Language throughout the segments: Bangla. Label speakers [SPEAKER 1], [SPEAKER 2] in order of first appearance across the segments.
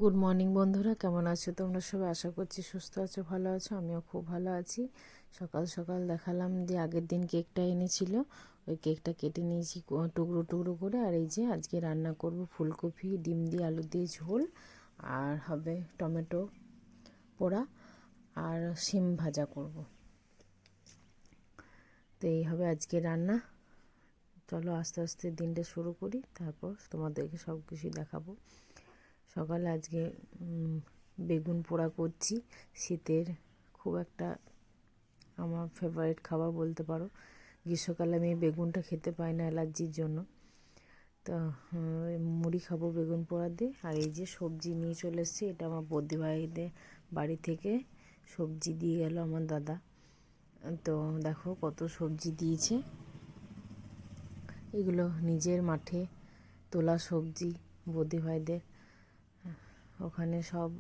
[SPEAKER 1] গুড মর্নিং বন্ধুরা, কেমন আছো তোমরা সবাই? আশা করছি সুস্থ আছো, ভালো আছো। আমিও খুব ভালো আছি। সকাল সকাল দেখালাম যে আগের দিন কেকটা এনেছিল, ওই কেকটা কেটে নিয়েছি টুকরো টুকরো করে। আর এই যে আজকে রান্না করব ফুলকপি ডিম দিয়ে আলু দিয়ে ঝোল, আর হবে টমেটো পোড়া, আর শিম ভাজা করব। তো এই হবে আজকে রান্না। চলো আস্তে আস্তে দিনটা শুরু করি, তারপর তোমাদেরকে সব কিছু দেখাবো। সকালে আজকে বেগুন পোড়া করছি। শীতের খুব একটা আমার ফেভারিট খাবার বলতে পারো। গ্রীষ্মকালে আমি বেগুনটা খেতে পাই না অ্যালার্জির জন্য। তো মুড়ি খাবো বেগুন পোড়া দিয়ে। আর এই যে সবজি নিয়ে চলে এসেছি, এটা আমার বদ্দি ভাইদের বাড়ি থেকে সবজি দিয়ে গেল আমার দাদা। তো দেখো কত সবজি দিয়েছে। এগুলো নিজের মাঠে তোলা সবজি, বদ্দি ভাইদের ওখানে সব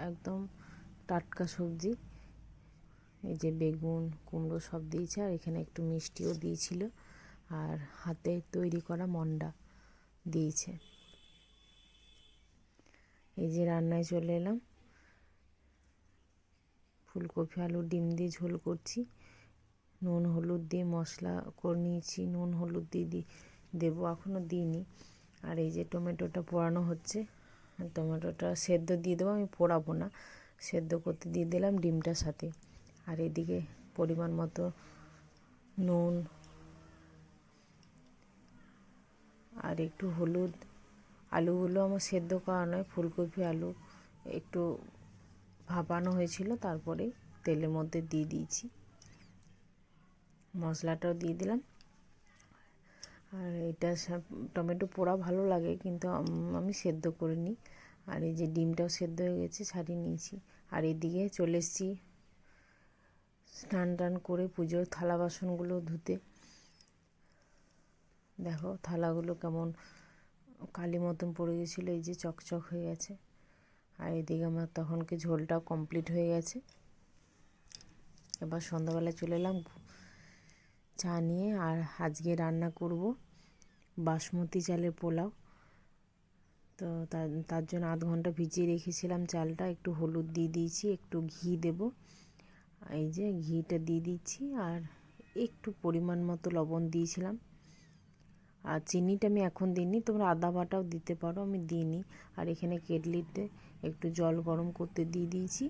[SPEAKER 1] একদম টাটকা সবজি। এই যে বেগুন কুমড়ো সব দিয়েছে, আর এখানে একটু মিষ্টিও দিয়েছিল, আর হাতে তৈরি করা মন্ডা দিয়েছে। এই যে রান্নায় চলে এলাম, ফুলকপি আলু ডিম দিয়ে ঝোল করছি। নুন হলুদ দিয়ে মশলা করে নিয়েছি, নুন হলুদ দিয়ে দেবো, এখনও দিইনি। আর এই যে টমেটোটা পোড়ানো হচ্ছে, টমেটোটা সেদ্ধ দিয়ে দেবো, আমি পোড়াবো না, সেদ্ধ করতে দিয়ে দিলাম ডিমটার সাথে। আর এদিকে পরিমাণ মতো নুন আর একটু হলুদ। আলুগুলো আমার সেদ্ধ করা নয়, ফুলকপি আলু একটু ভাপানো হয়েছিল, তারপরে তেলের মধ্যে দিয়ে দিয়েছি, মশলাটাও দিয়ে দিলাম। আর এটা টমেটো পোড়া ভালো লাগে, কিন্তু আমি সেদ্ধ করে নিই। আর এই যে ডিমটাও সেদ্ধ হয়ে গেছে, ছাড়িয়ে নিয়েছি। আর এদিকে চলে এসেছি স্নান টান করে পুজোর থালা বাসনগুলো ধুতে। দেখো থালাগুলো কেমন কালি মতন পড়ে গেছিলো, এই যে চকচক হয়ে গেছে। আর এদিকে আমার তখনকে ঝোলটাও কমপ্লিট হয়ে গেছে। এবার সন্ধ্যাবেলায় চলে এলাম চা নিয়ে। আর আজকে রান্না করব বাসমতি চালের পোলাও। তো তার জন্য আধ ঘন্টা ভিজিয়ে রেখেছিলাম চালটা, একটু হলুদ দিয়ে দিয়েছি, একটু ঘি দেব। এই যে ঘিটা দিয়ে দিচ্ছি, আর একটু পরিমাণ মতো লবণ দিয়েছিলাম। আর চিনিটা আমি এখন দিইনি, তোমরা আদা বাটাও দিতে পারো, আমি দিইনি। আর এখানে কেটলিতে একটু জল গরম করতে দিয়ে দিয়েছি।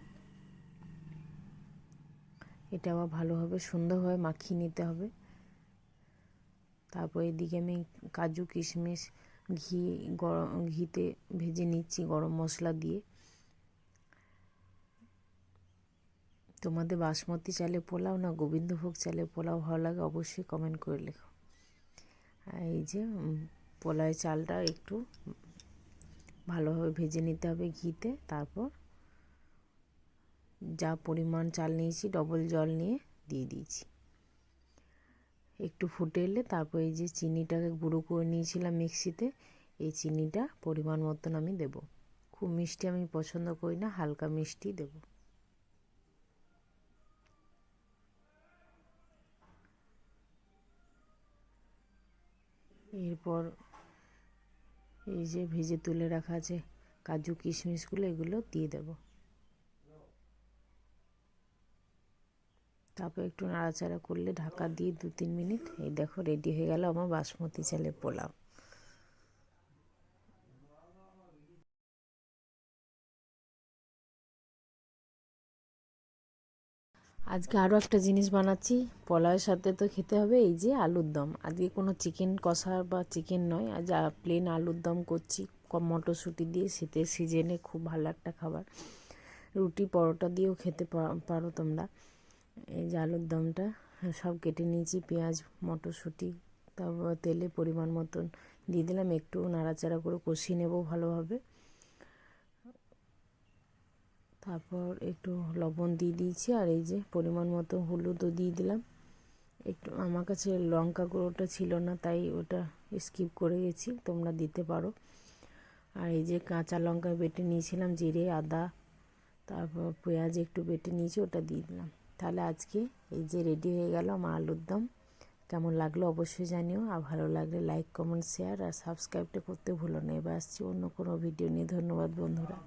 [SPEAKER 1] এটা আবার ভালোভাবে সুন্দরভাবে মাখিয়ে নিতে হবে। তারপর এদিকে আমি কাজু কিশমিশ ঘিতে ভেজে নিচ্ছি গরম মশলা দিয়ে। তোমাদের বাসমতি চালে পোলাও না গোবিন্দভোগ চালে পোলাও ভালো লাগে, অবশ্যই কমেন্ট করে লেখো। আর এই যে পোলাওয়ের চালটা একটু ভালোভাবে ভেজে নিতে হবে ঘিতে। তারপর যা পরিমাণ চাল নিয়েছি ডবল জল নিয়ে দিয়ে দিয়েছি। একটু ফুটে এলে তারপর এই যে চিনিটাকে গুঁড়ো করে নিয়েছিলাম মিক্সিতে, এই চিনিটা পরিমাণ মতন আমি দেব। খুব মিষ্টি আমি পছন্দ করি না, হালকা মিষ্টি দেব। এরপর এই যে ভেজে তুলে রাখা আছে কাজু কিশমিশগুলো, এগুলো দিয়ে দেব। তারপর একটু নাড়াচাড়া করলে ঢাকা দিয়ে 2-3 মিনিট। এই দেখো রেডি হয়ে গেল আমার বাসমতি চালের পোলাও। আজকে আরও একটা জিনিস বানাচ্ছি, পোলাওয়ের সাথে তো খেতে হবে। এই যে আলুর দম, আজকে কোনো চিকেন কষা বা চিকেন নয়, আজ প্লেন আলুর দম করছি মটরশুঁটি দিয়ে। শীতের সিজনে খুব ভালো একটা খাবার, রুটি পরোটা দিয়েও খেতে পারো তোমরা। এই যে আলুর দমটা সব কেটে নিয়েছি, পেঁয়াজ মটরশুঁটি, তারপর তেলে পরিমাণ মতন দিয়ে দিলাম, একটু নাড়াচাড়া করে কষিয়ে নেব ভালোভাবে। তারপর একটু লবণ দিয়ে দিয়েছি, আর এই যে পরিমাণ মতো হলুদও দিয়ে দিলাম। একটু আমার কাছে লঙ্কা গুঁড়োটা ছিল না, তাই ওটা স্কিপ করে গেছি, তোমরা দিতে পারো। আর এই যে কাঁচা লঙ্কা বেটে নিয়েছিলাম, জিরে আদা, তারপর পেঁয়াজ একটু বেটে নিয়েছি, ওটা দিয়ে দিলাম। তাহলে আজকে এই যে রেডি হয়ে গেল আমার আলুর দম। কেমন লাগলো অবশ্যই জানিও, আর ভালো লাগলে লাইক কমেন্ট শেয়ার আর সাবস্ক্রাইবটা করতে ভুলো না। এবার আসছি অন্য কোনো ভিডিও নিয়ে। ধন্যবাদ বন্ধুরা।